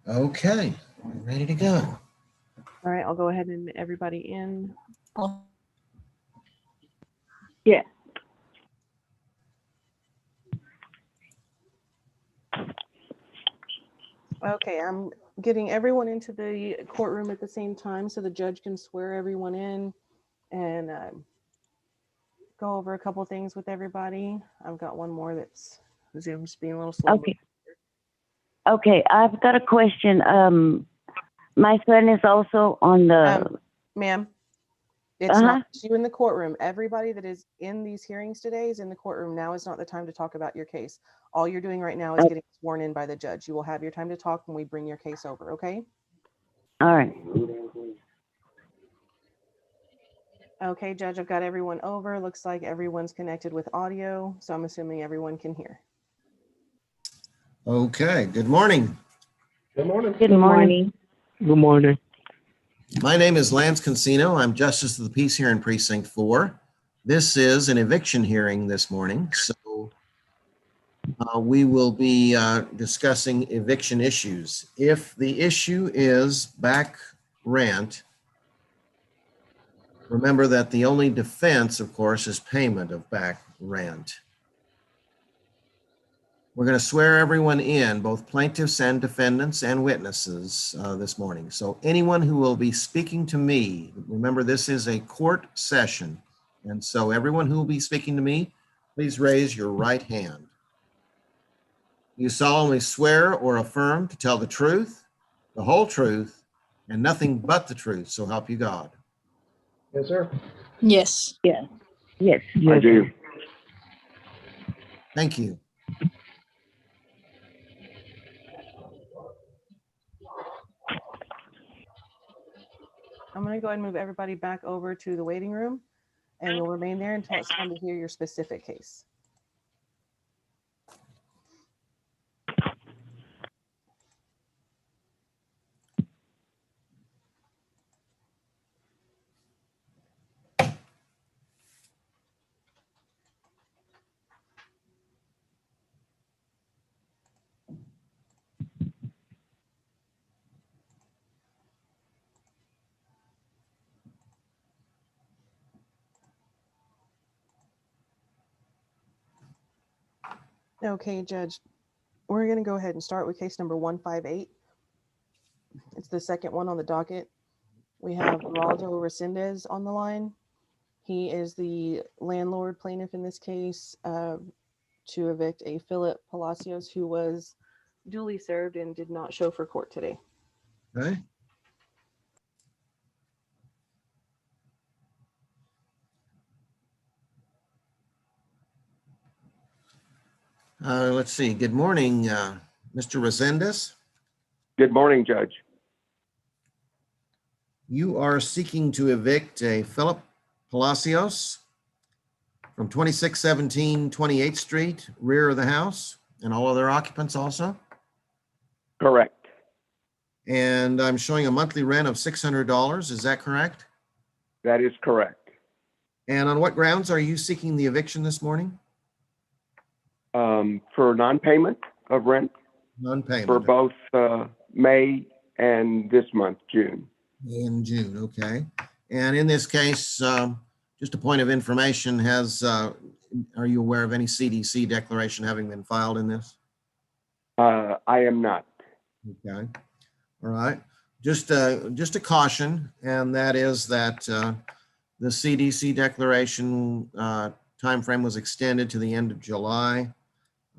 Okay, ready to go. All right, I'll go ahead and admit everybody in. Yeah. Okay, I'm getting everyone into the courtroom at the same time so the judge can swear everyone in and go over a couple things with everybody. I've got one more that's Zoom's being a little slow. Okay. Okay, I've got a question. My son is also on the. Ma'am, it's not you in the courtroom. Everybody that is in these hearings today is in the courtroom. Now is not the time to talk about your case. All you're doing right now is getting sworn in by the judge. You will have your time to talk when we bring your case over, okay? All right. Okay, Judge, I've got everyone over. Looks like everyone's connected with audio, so I'm assuming everyone can hear. Okay, good morning. Good morning. Good morning. Good morning. My name is Lance Consino. I'm Justice of the Peace here in Precinct 4. This is an eviction hearing this morning, so we will be discussing eviction issues. If the issue is back rent, remember that the only defense, of course, is payment of back rent. We're going to swear everyone in, both plaintiffs and defendants and witnesses this morning. So anyone who will be speaking to me, remember this is a court session. And so everyone who will be speaking to me, please raise your right hand. You solemnly swear or affirm to tell the truth, the whole truth, and nothing but the truth, so help you God. Yes, sir. Yes. Yes. Yes. I do. Thank you. I'm going to go ahead and move everybody back over to the waiting room, and you'll remain there until it's time to hear your specific case. Okay, Judge, we're going to go ahead and start with case number 158. It's the second one on the docket. We have Raldo Resendez on the line. He is the landlord plaintiff in this case to evict a Philip Palacios who was duly served and did not show for court today. Okay. Let's see. Good morning, Mr. Resendez. Good morning, Judge. You are seeking to evict a Philip Palacios from 2617 28th Street, rear of the house, and all other occupants also. Correct. And I'm showing a monthly rent of $600. Is that correct? That is correct. And on what grounds are you seeking the eviction this morning? For non-payment of rent Non-payment. for both May and this month, June. In June, okay. And in this case, just a point of information, are you aware of any CDC declaration having been filed in this? I am not. Okay, all right. Just a caution, and that is that the CDC declaration timeframe was extended to the end of July.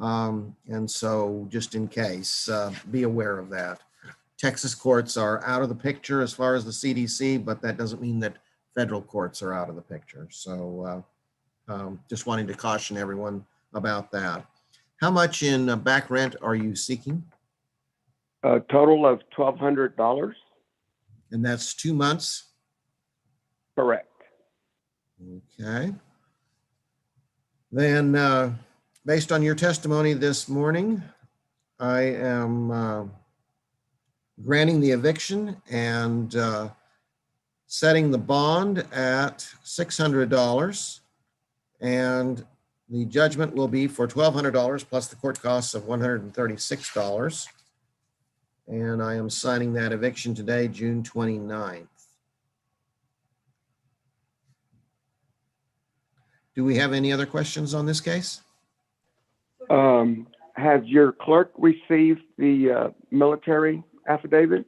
And so just in case, be aware of that. Texas courts are out of the picture as far as the CDC, but that doesn't mean that federal courts are out of the picture. So just wanting to caution everyone about that. How much in back rent are you seeking? A total of $1,200. And that's 2 months? Correct. Okay. Then based on your testimony this morning, I am granting the eviction and setting the bond at $600. And the judgment will be for $1,200 plus the court costs of $136. And I am signing that eviction today, June 29th. Do we have any other questions on this case? Has your clerk received the military affidavit?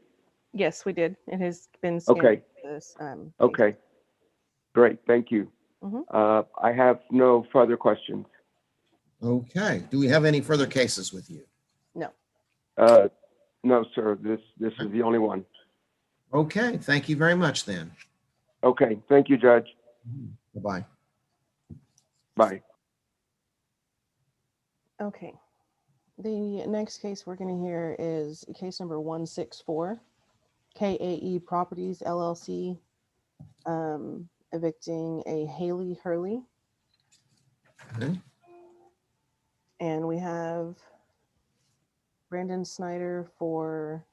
Yes, we did. It has been scanned. Okay. This, case. Okay. Great. Thank you. Mhm. I have no further questions. Okay. Do we have any further cases with you? No. No, sir. This is the only one. Okay. Thank you very much then. Okay. Thank you, Judge. Bye-bye. Bye. Okay. The next case we're going to hear is case number 164, KAE Properties LLC, evicting a Haley Hurley. Okay. And we have Brandon Snyder for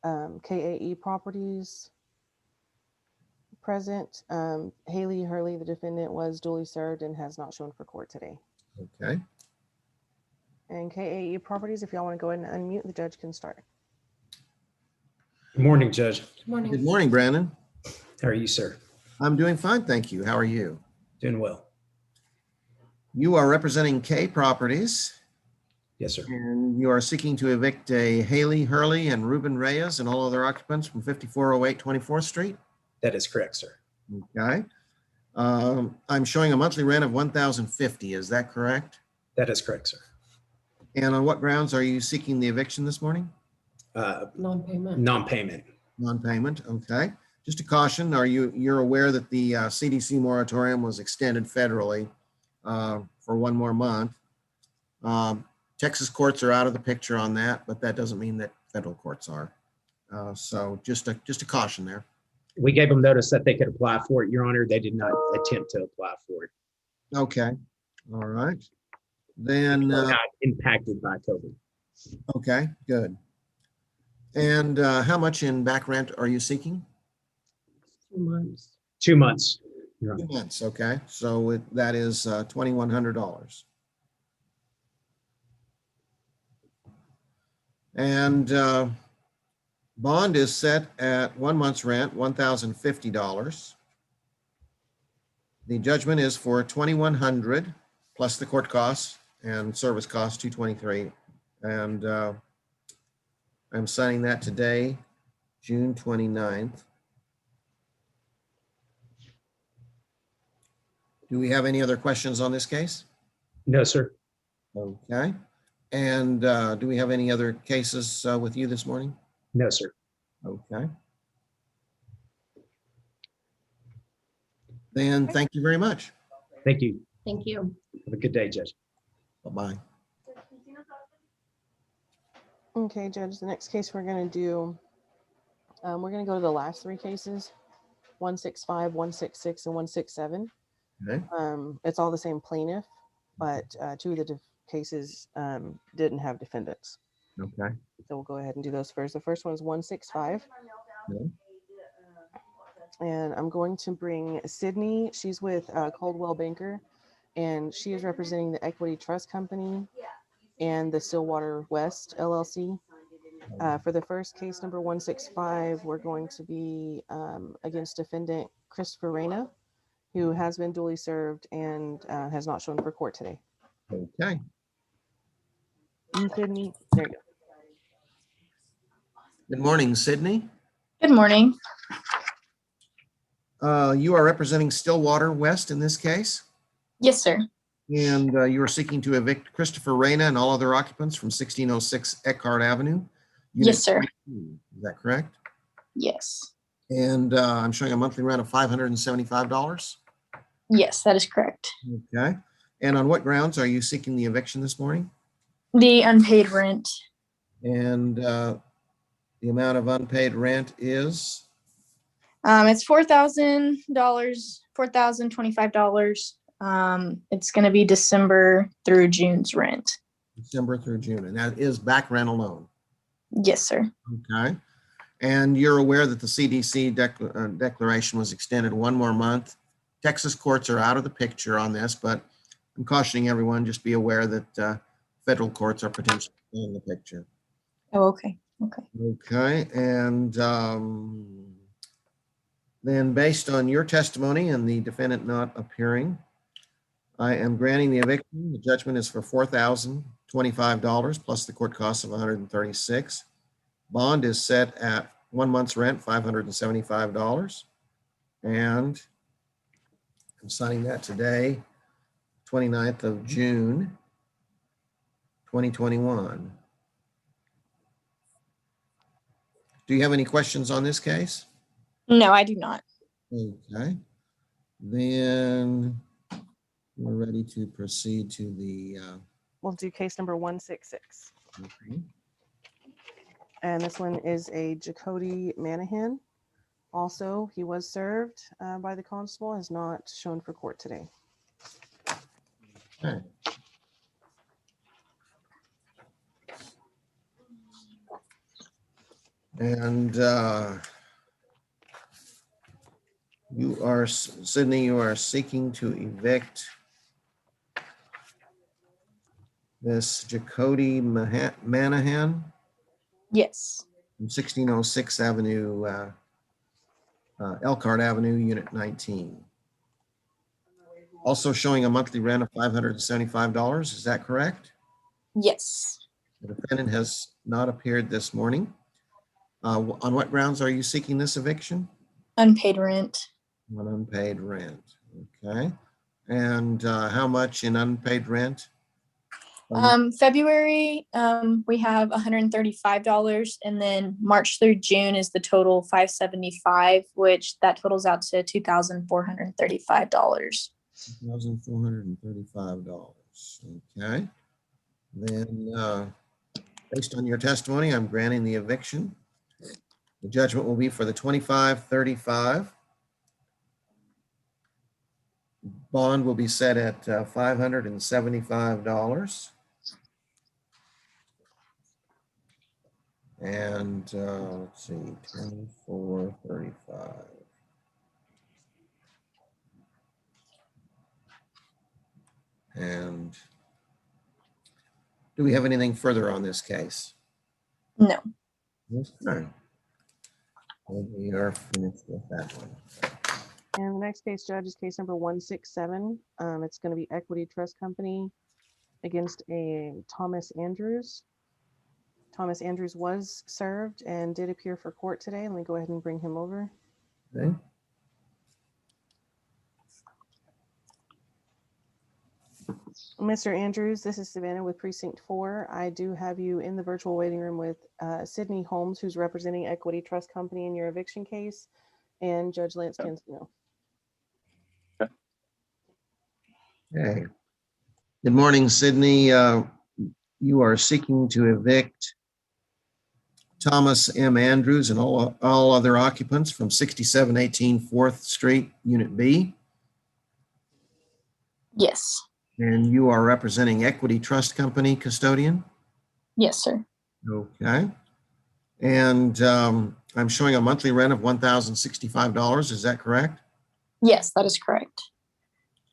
KAE Properties present. Haley Hurley, the defendant, was duly served and has not shown for court today. Okay. And KAE Properties, if y'all want to go ahead and unmute, the judge can start. Good morning, Judge. Good morning, Brandon. How are you, sir? I'm doing fine, thank you. How are you? Doing well. You are representing K Properties, Yes, sir. and you are seeking to evict a Haley Hurley and Ruben Reyes and all other occupants from 5408 24th Street. That is correct, sir. Okay. I'm showing a monthly rent of $1,050. Is that correct? That is correct, sir. And on what grounds are you seeking the eviction this morning? Non-payment. Non-payment. Non-payment. Okay. Just a caution, you're aware that the CDC moratorium was extended federally for one more month. Texas courts are out of the picture on that, but that doesn't mean that federal courts are. So just a caution there. We gave them notice that they could apply for it, Your Honor. They did not attempt to apply for it. Okay. All right. Then, We're not impacted by COVID. okay, good. And how much in back rent are you seeking? 2 months. 2 months, Your Honor. 2 months. Okay. So that is $2,100. And bond is set at 1 month's rent, $1,050. The judgment is for $2,100 plus the court costs and service costs, $223. And I'm signing that today, June 29th. Do we have any other questions on this case? No, sir. Okay. And do we have any other cases with you this morning? No, sir. Okay. Then thank you very much. Thank you. Thank you. Have a good day, Judge. Bye-bye. Okay, Judge, the next case we're going to do, we're going to go to the last three cases, 165, 166, and 167. Okay. It's all the same plaintiff, but two of the cases didn't have defendants. Okay. So we'll go ahead and do those first. The first one is 165. Okay. And I'm going to bring Sydney. She's with Coldwell Banker, and she is representing the Equity Trust Company and the Stillwater West LLC. For the first case, number 165, we're going to be against defendant Christopher Reyna, who has been duly served and has not shown for court today. Okay. Sydney, there you go. Good morning, Sydney. Good morning. You are representing Stillwater West in this case, Yes, sir. and you are seeking to evict Christopher Reyna and all other occupants from 1606 Eckhart Avenue. Unit Yes, sir. 22. Is that correct? Yes. And I'm showing a monthly rent of $575. Yes, that is correct. Okay. And on what grounds are you seeking the eviction this morning? The unpaid rent. And the amount of unpaid rent is? It's $4,000, $4,025. It's going to be December through June's rent. December through June, and that is back rent alone. Yes, sir. Okay. And you're aware that the CDC declaration was extended one more month. Texas courts are out of the picture on this, but I'm cautioning everyone, just be aware that federal courts are potentially in the picture. Oh, okay. Okay. Okay, and then based on your testimony and the defendant not appearing, I am granting the eviction. The judgment is for $4,025 plus the court costs of $136. Bond is set at 1 month's rent, $575. And I'm signing that today, 29th of June, 2021. Do you have any questions on this case? No, I do not. Okay. Then we're ready to proceed to the, We'll do case number 166. okay. And this one is a Jacody Manahan. Also, he was served by the constable, is not shown for court today. Okay. And you are, Sydney, you are seeking to evict this Jacody Manahan Yes. from 1606 Avenue, Elkhart Avenue, Unit 19. Also showing a monthly rent of $575. Is that correct? Yes. The defendant has not appeared this morning. On what grounds are you seeking this eviction? Unpaid rent. On unpaid rent. Okay. And how much in unpaid rent? February, we have $135, and then March through June is the total $575, which that totals out to $2,435. $1,435. Okay. Then, based on your testimony, I'm granting the eviction. The judgment will be for the 2535. Bond will be set at $575. And let's see, 2435. And do we have anything further on this case? No. Okay. Well, we are finished with that one. And the next case, Judge, is case number 167. It's going to be Equity Trust Company against a Thomas Andrews. Thomas Andrews was served and did appear for court today. Let me go ahead and bring him over. Okay. Mr. Andrews, this is Savannah with Precinct 4. I do have you in the virtual waiting room with Sydney Holmes, who's representing Equity Trust Company in your eviction case, and Judge Lance Kinsino. Okay. Good morning, Sydney. You are seeking to evict Thomas M. Andrews and all other occupants from 6718 4th Street, Unit B. Yes. And you are representing Equity Trust Company custodian? Yes, sir. Okay. And I'm showing a monthly rent of $1,065. Is that correct? Yes, that is correct.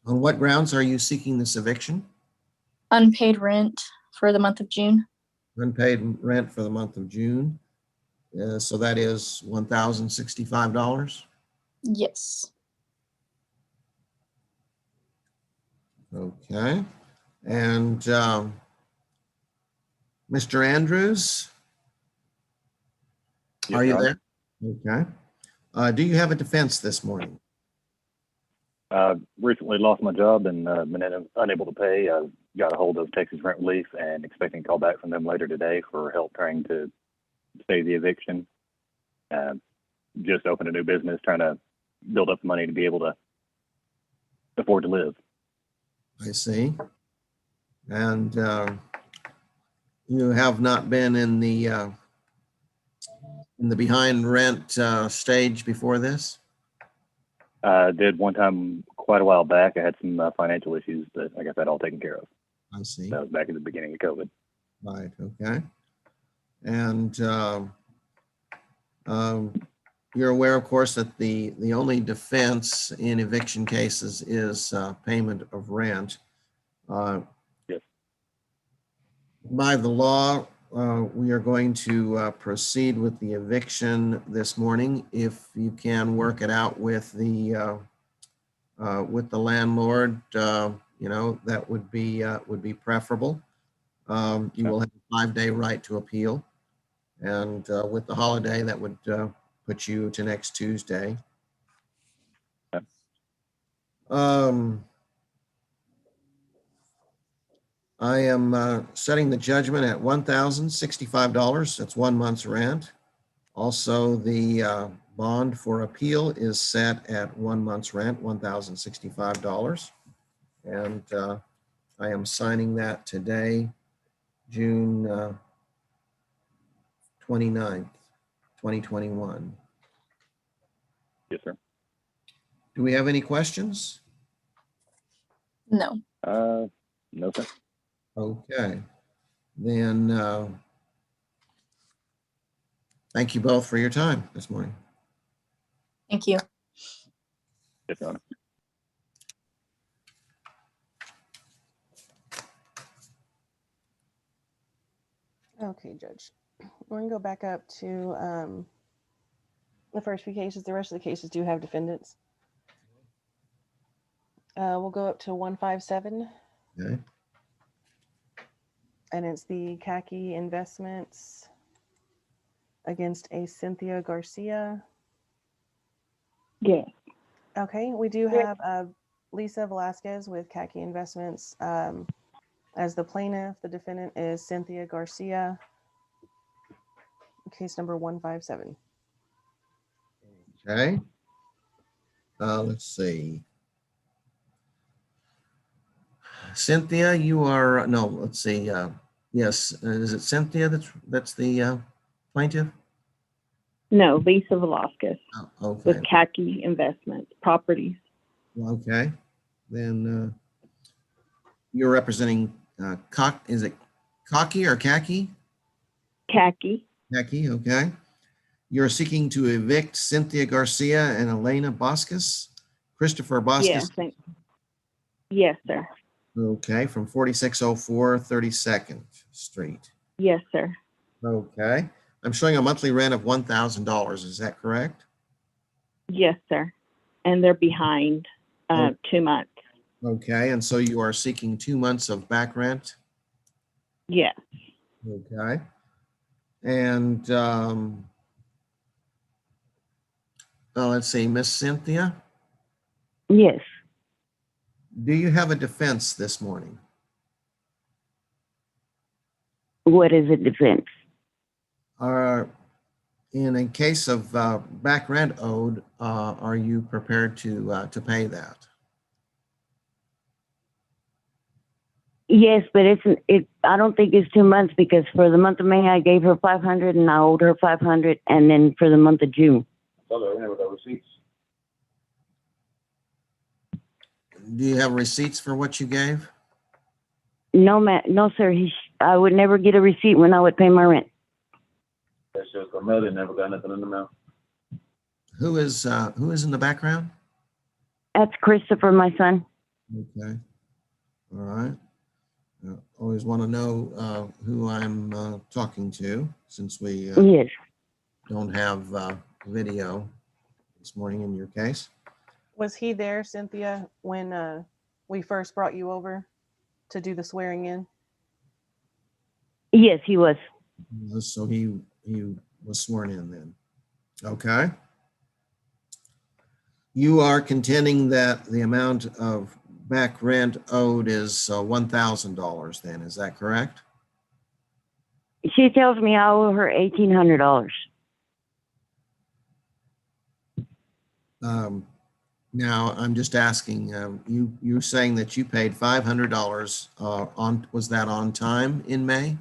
On what grounds are you seeking this eviction? Unpaid rent for the month of June. Unpaid rent for the month of June. So that is $1,065. Yes. Okay. And Mr. Andrews, Yes, are you Your there? Okay. Do you have a defense this morning? Recently lost my job and been unable to pay. I got a hold of Texas Rent Relief and expecting a call back from them later today for help trying to stay the eviction. Just opened a new business, trying to build up money to be able to afford to live. I see. And you have not been in the behind rent stage before this? I did one time quite a while back. I had some financial issues, but I got that all taken care of. I see. That was back at the beginning of COVID. Right, okay. And you're aware, of course, that the only defense in eviction cases is payment of rent. Yes. By the law, we are going to proceed with the eviction this morning. If you can work it out with the landlord, that would be preferable. You will have a 5-day right to appeal. And with the holiday, that would put you to next Tuesday. Okay. I am setting the judgment at $1,065. That's 1 month's rent. Also, the bond for appeal is set at 1 month's rent, $1,065. And I am signing that today, June 29th, 2021. Yes, sir. Do we have any questions? No. No, sir. Okay, then thank you both for your time this morning. Thank you. Yes, Your Honor. Okay, Judge. We're gonna go back up to the first few cases. The rest of the cases do have defendants. We'll go up to 157, Okay, and it's the khaki investments against a Cynthia Garcia. Yes. Okay, we do have Lisa Velasquez with khaki investments as the plaintiff. The defendant is Cynthia Garcia. Case number 157. okay. Let's see. Cynthia, you are, no, let's see. Yes, is it Cynthia that's the plaintiff? No, Lisa Velasquez Oh, okay, with khaki investments, properties. okay. Then you're representing is it Cocky or Khaki? Khaki. Khaki, okay. You're seeking to evict Cynthia Garcia and Elena Boscus, Christopher Yes. Boscus. Yes, sir. Okay, from 4604 32nd Street. Yes, sir. Okay. I'm showing a monthly rent of $1,000. Is that correct? Yes, sir. And they're behind 2 months. Okay, and so you are seeking 2 months of back rent? Yes. Okay. And let's see, Miss Cynthia, Yes. do you have a defense this morning? What is a defense? In a case of back rent owed, are you prepared to pay that? Yes, but I don't think it's 2 months because for the month of May, I gave her 500 and I owed her 500. And then for the month of June. Do you have receipts for what you gave? No, no, sir. I would never get a receipt when I would pay my rent. That's just her mother never got nothing in the mail. Who is in the background? That's Christopher, my son. Okay. All right. Always want to know who I'm talking to since we Yes. don't have video this morning in your case. Was he there, Cynthia, when we first brought you over to do the swearing in? Yes, he was. So he was sworn in then. Okay. You are contending that the amount of back rent owed is $1,000 then, is that correct? She tells me I owe her $1,800. Now, I'm just asking, you're saying that you paid $500 was that on time in May?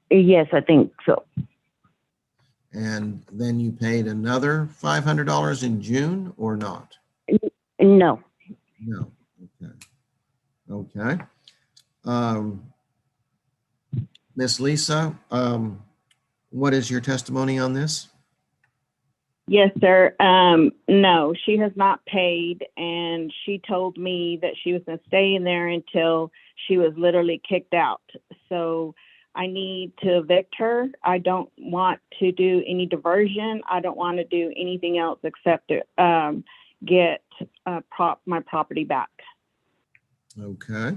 Yes, I think so. And then you paid another $500 in June or not? No. No. Okay. Okay. Miss Lisa, what is your testimony on this? Yes, sir. No, she has not paid, and she told me that she was going to stay in there until she was literally kicked out. So I need to evict her. I don't want to do any diversion. I don't want to do anything else except get my property back. Okay.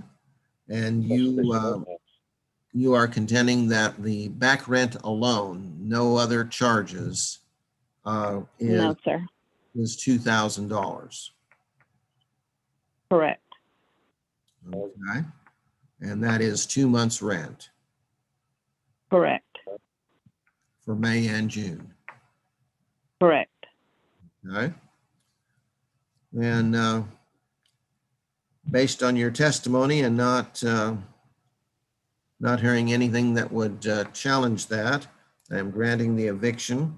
And you are contending that the back rent alone, no other charges, No, sir. is $2,000. Correct. Okay. And that is 2 months rent Correct. for May and June. Correct. Okay. And based on your testimony and not hearing anything that would challenge that, I am granting the eviction.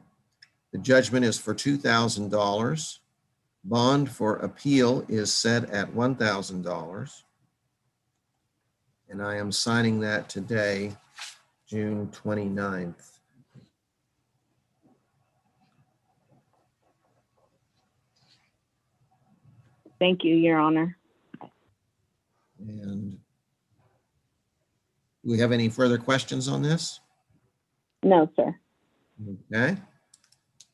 The judgment is for $2,000. Bond for appeal is set at $1,000. And I am signing that today, June 29th. Thank you, Your Honor. And do we have any further questions on this? No, sir. Okay.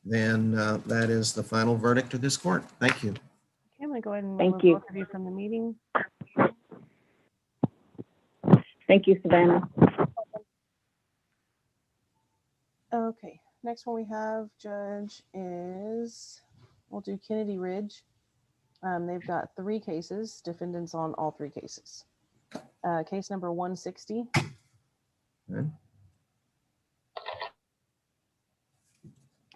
Then that is the final verdict of this court. Thank you. Okay, I'm gonna go ahead and Thank remove you. both of you from the meeting. Thank you, Savannah. Okay, next one we have, Judge, is, we'll do Kennedy Ridge. They've got 3 cases, defendants on all 3 cases. Case number 160. Okay.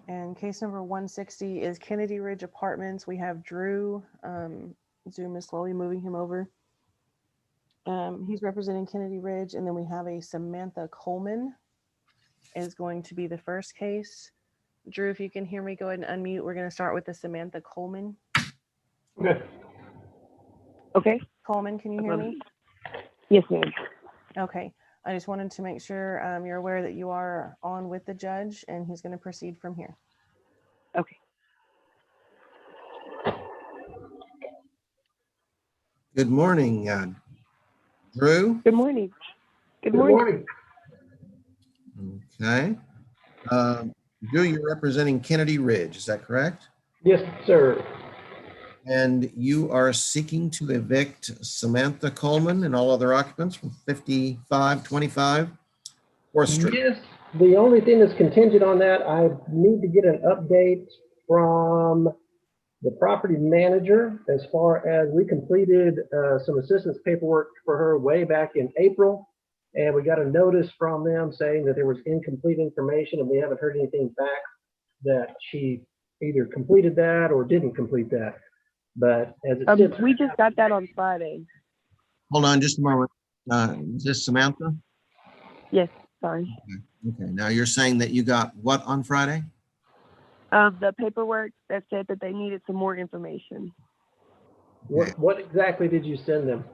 And case number 160 is Kennedy Ridge Apartments. We have Drew. Zoom is slowly moving him over. He's representing Kennedy Ridge. And then we have a Samantha Coleman is going to be the first case. Drew, if you can hear me, go ahead and unmute. We're going to start with the Samantha Coleman. Okay. Okay. Coleman, can you hear me? Yes, ma'am. Okay. I just wanted to make sure you're aware that you are on with the judge and he's going to proceed from here. Okay. Good morning, Drew. Good morning. Good Good morning. morning. Okay. Drew, you're representing Kennedy Ridge, is that correct? Yes, sir. And you are seeking to evict Samantha Coleman and all other occupants from 5525 4th Street. Yes, the only thing that's contingent on that, I need to get an update from the property manager as far as we completed some assistance paperwork for her way back in April. And we got a notice from them saying that there was incomplete information and we haven't heard anything back that she either completed that or didn't complete that. But as it sits, We just got that on Friday. Hold on just a moment. Is this Samantha? Yes, sorry. Okay, now you're saying that you got what on Friday? The paperwork that said that they needed some more information. what exactly did you send them?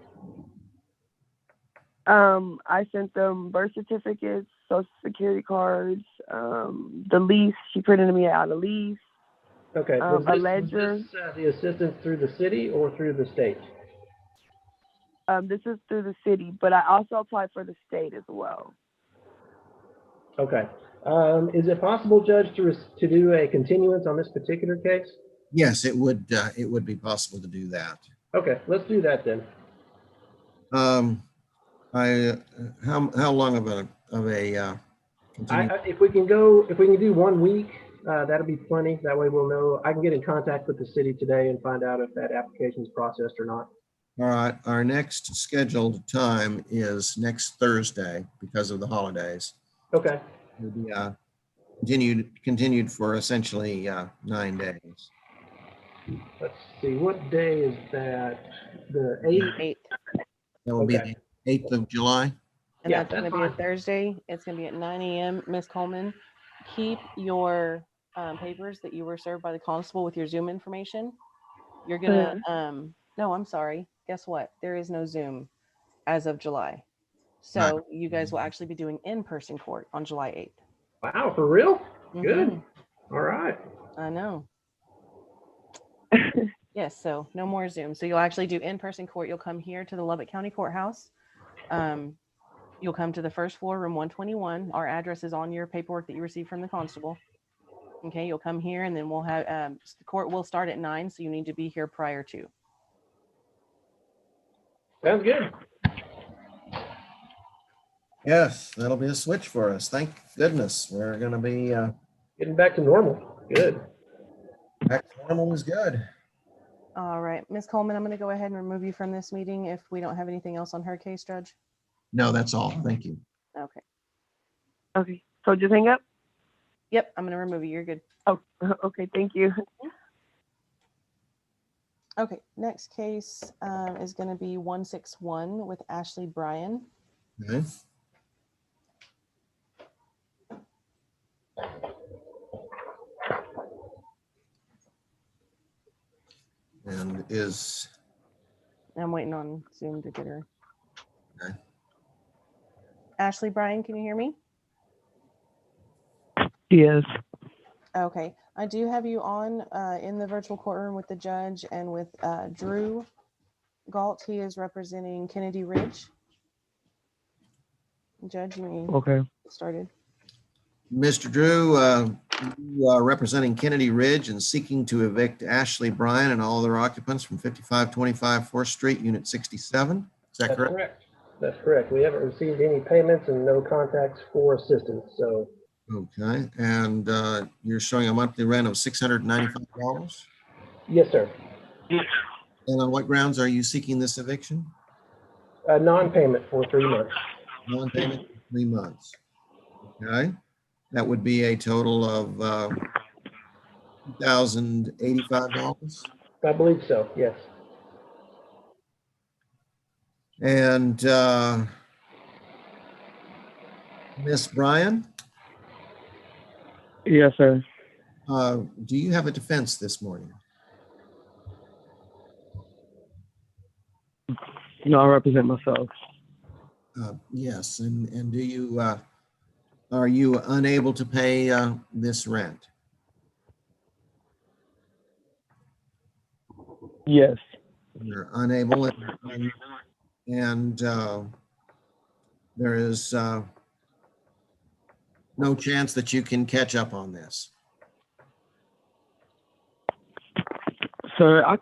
I sent them birth certificates, social security cards, the lease. She printed me out a lease. Okay, A ledger. was this the assistance through the city or through the state? This is through the city, but I also applied for the state as well. Okay. Is it possible, Judge, to do a continuance on this particular case? Yes, it would be possible to do that. Okay, let's do that then. How long of a If we can do 1 week, that'll be plenty. That way we'll know. I can get in contact with the city today and find out if that application is processed or not. All right, our next scheduled time is next Thursday because of the holidays. Okay. It'll be continued for essentially 9 days. Let's see, what day is that? The 8th? 8th. That will Okay. be the 8th of July. And Yeah, that's going to that's be a fine. Thursday. It's going to be at 9 a.m. Miss Coleman, keep your papers that you were served by the constable with your Zoom information. You're going to, no, I'm sorry. Guess what? There is no Zoom. as of July. So you guys will actually be doing in-person court on July 8th. Wow, for real? Good. Mhm. All right. I know. Yes, so no more Zoom. So you'll actually do in-person court. You'll come here to the Lubbock County Courthouse. You'll come to the first floor, room 121. Our address is on your paperwork that you received from the constable. Okay, you'll come here and then we'll have, the court will start at 9, so you need to be here prior to. Sounds good. Yes, that'll be a switch for us. Thank goodness. We're gonna be Getting back to normal. Good. back to normal is good. All right, Ms. Coleman, I'm going to go ahead and remove you from this meeting if we don't have anything else on her case, Judge. No, that's all. Thank you. Okay. Okay, so just hang up? Yep, I'm going to remove you. You're good. Oh, okay, thank you. Okay, next case is going to be 161 with Ashley Bryan. Okay. And is, I'm waiting on Zoom to get her. Okay. Ashley Bryan, can you hear me? Yes. Okay, I do have you on in the virtual courtroom with the judge and with Drew Galt. He is representing Kennedy Ridge. Judge, you may Okay. get started. Mr. Drew, you are representing Kennedy Ridge and seeking to evict Ashley Bryan and all other occupants from 5525 4th Street, Unit 67. Is that That's correct? correct. That's correct. We haven't received any payments and no contacts for assistance. So Okay, and you're showing a monthly rent of $695? yes, sir. And on what grounds are you seeking this eviction? Non-payment for 3 months. Non-payment for 3 months. Okay, that would be a total of $2,085. I believe so. Yes. And Miss Bryan, Yes, sir. do you have a defense this morning? No, I represent myself. Yes, and do you are you unable to pay this rent? Yes. You're unable, and there is no chance that you can catch up on this. Sir, I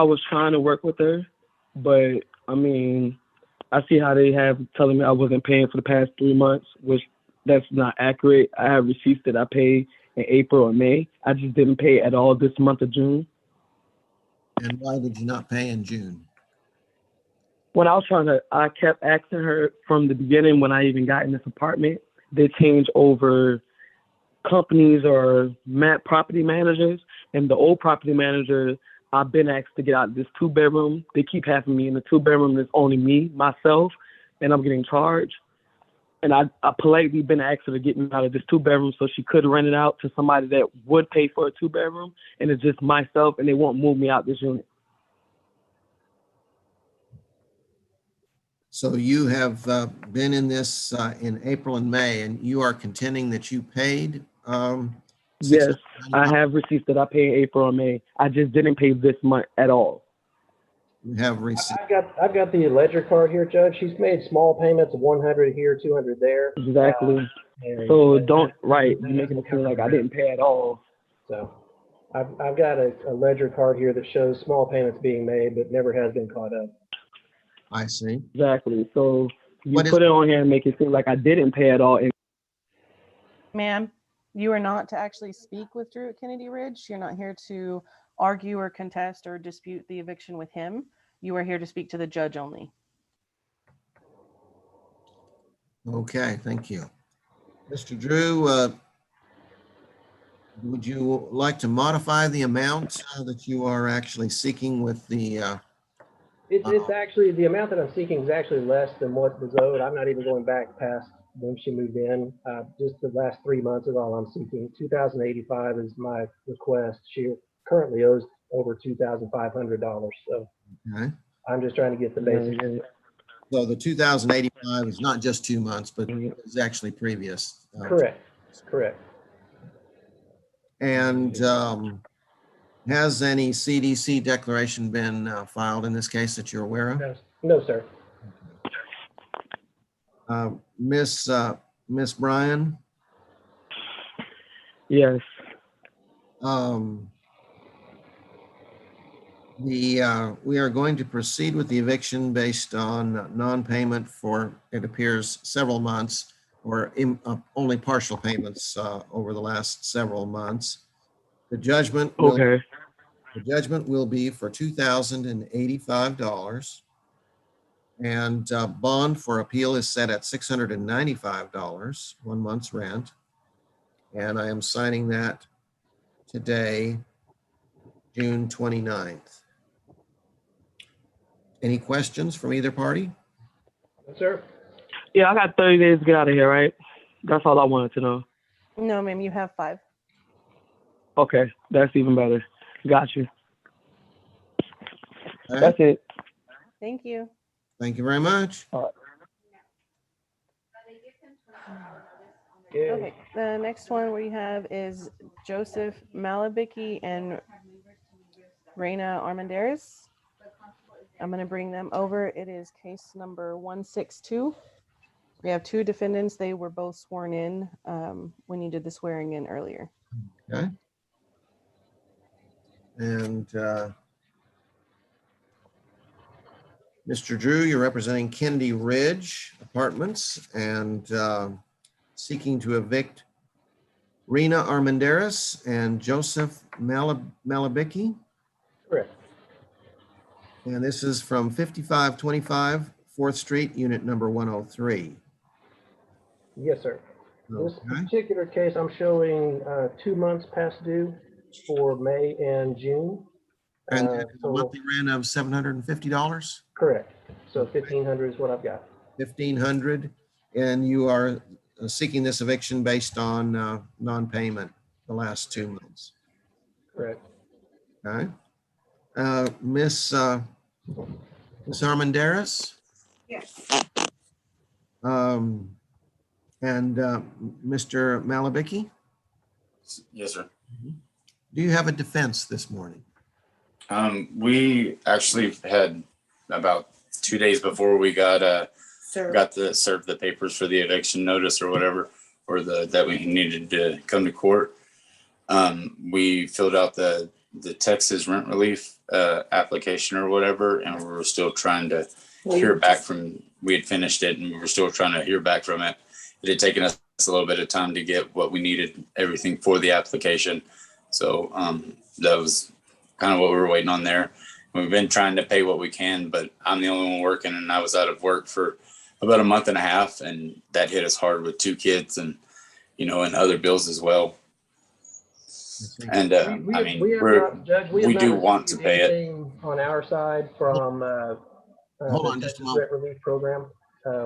was trying to work with her, but I mean, I see how they have telling me I wasn't paying for the past 3 months, which that's not accurate. I have receipts that I paid in April or May. I just didn't pay at all this month of June. And why did you not pay in June? When I kept asking her from the beginning when I even got in this apartment, they changed over companies or property managers, and the old property manager, I've been asked to get out of this 2-bedroom. They keep having me in the 2-bedroom. There's only me, myself, and I'm getting charged. And I politely been asked her to get me out of this 2-bedroom so she could rent it out to somebody that would pay for a 2-bedroom. And it's just myself, and they won't move me out this unit. So you have been in this in April and May, and you are contending that you paid? Yes, I have receipts that I paid in April or May. I just didn't pay this month at all. You have receipts. I've got the ledger card here, Judge. She's made small payments of 100 here, 200 there. Exactly. So don't, right, you're making it seem like I didn't pay at all. So I've got a ledger card here that shows small payments being made, but never has been caught up. I see. Exactly. So you put it on here and make it seem like I didn't pay at all. Ma'am, you are not to actually speak with Drew at Kennedy Ridge. You're not here to argue or contest or dispute the eviction with him. You are here to speak to the judge only. Okay, thank you. Mr. Drew, would you like to modify the amount that you are actually seeking with the It's actually, the amount that I'm seeking is actually less than what was owed. I'm not even going back past when she moved in. Just the last 3 months is all I'm seeking. $2,085 is my request. She currently owes over $2,500. So Okay. I'm just trying to get the basics. So the 2085 is not just 2 months, but it's actually previous. Correct. Correct. And has any CDC declaration been filed in this case that you're aware of? No, no, sir. Miss Bryan, Yes. we are going to proceed with the eviction based on non-payment for, it appears, several months, or only partial payments over the last several months. The judgment will, Okay. the judgment will be for $2,085, and bond for appeal is set at $695, 1 month's rent. And I am signing that today, June 29th. Any questions from either party? Yes, sir. Yeah, I got 30 days to get out of here, right? That's all I wanted to know. No, ma'am, you have 5. Okay, that's even better. Got you. All right. That's it. Thank you. Thank you very much. Yeah. Okay, the next one we have is Joseph Malabicki and Reina Armendariz. I'm going to bring them over. It is case number 162. We have 2 defendants. They were both sworn in when you did the swearing in earlier. Okay. And Mr. Drew, you're representing Kennedy Ridge Apartments and seeking to evict Reina Armendariz and Joseph Malabicki. Correct. And this is from 5525 4th Street, unit number 103. Yes, sir. This Okay. particular case, I'm showing 2 months past due for May and June. And a So- monthly rent of $750? Correct. So 1,500 is what I've got. 1,500, and you are seeking this eviction based on non-payment the last 2 months. Correct. Okay. Miss Armendariz? Yes. And Mr. Malabicki, Yes, sir. do you have a defense this morning? We actually had about 2 days before we got served the papers for the eviction notice or whatever, or that we needed to come to court. We filled out the Texas rent relief application or whatever, and we were still trying to hear back from. We had finished it, and we were still trying to hear back from it. It had taken us a little bit of time to get what we needed, everything for the application. So that was kind of what we were waiting on there. We've been trying to pay what we can, but I'm the only one working, and I was out of work for about a month and a half, and that hit us hard with 2 kids and, and other bills as well. And we do want to pay it. On our side from Hold on the just a Texas moment. Rent Relief Program.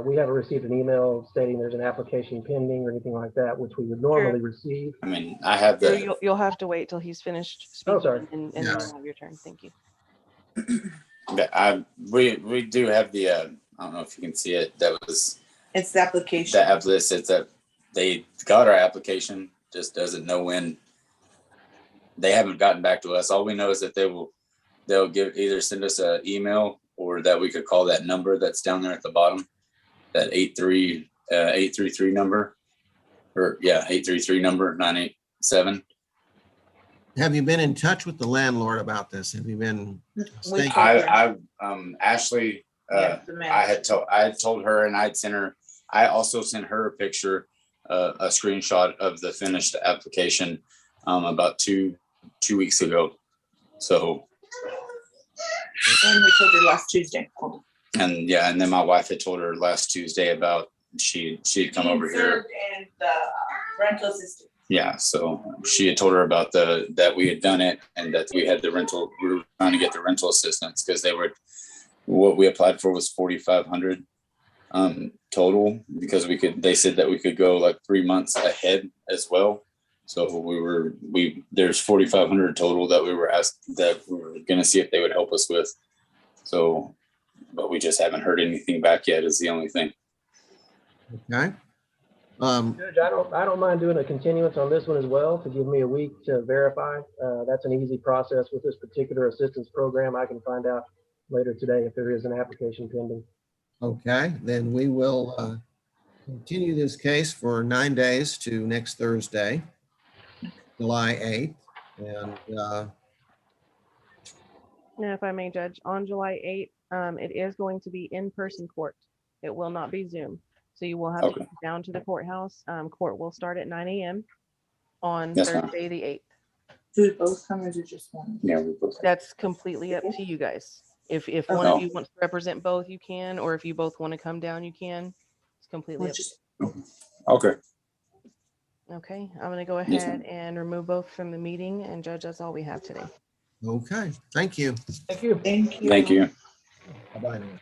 We haven't received an email stating there's an application pending or anything like that, which we would normally receive. I mean, I have the. You'll have to wait till he's finished speaking. Oh, sorry. And then Yes. you'll have your turn. Thank you. We do have the. I don't know if you can see it. That was It's the application. the app list. It's that they got our application, just doesn't know when. They haven't gotten back to us. All we know is that they'll either send us an email or that we could call that number that's down there at the bottom, that 833 number, or 833 number 987. Have you been in touch with the landlord about this? Have you been? We- Ashley, Yes, the manager. I had told her, and I'd sent her. I also sent her a picture, a screenshot of the finished application, about two weeks ago. So, And we told her last Tuesday. and then my wife had told her last Tuesday about she'd come over here. And the rental assistant. Yeah, so she had told her about that we had done it and that we had the rental. We were trying to get the rental assistance because what we applied for was $4,500 total, because they said that we could go like 3 months ahead as well. So there's $4,500 total that we were asked, that we were going to see if they would help us with. So but we just haven't heard anything back yet is the only thing. Okay. Judge, I don't mind doing a continuance on this one as well to give me a week to verify. That's an easy process with this particular assistance program. I can find out later today if there is an application pending. Okay, then we will continue this case for 9 days to next Thursday, July 8th. And And if I may, Judge, on July 8th, it is going to be in-person court. It will not be Zoom. So you will have to Okay. come down to the courthouse. Court will start at 9 a.m. on Yes, ma'am. Thursday, the 8th. Do both come or do just one? Yeah, we both. That's completely up to you guys. If one Okay. of you wants to represent both, you can, or if you both want to come down, you can. It's completely Or up to just Okay. you. Okay, I'm gonna go Yes, ahead and remove both from the meeting, and Judge, that's all we have today. okay, thank you. Thank you. thank you. Thank you. Bye-bye now.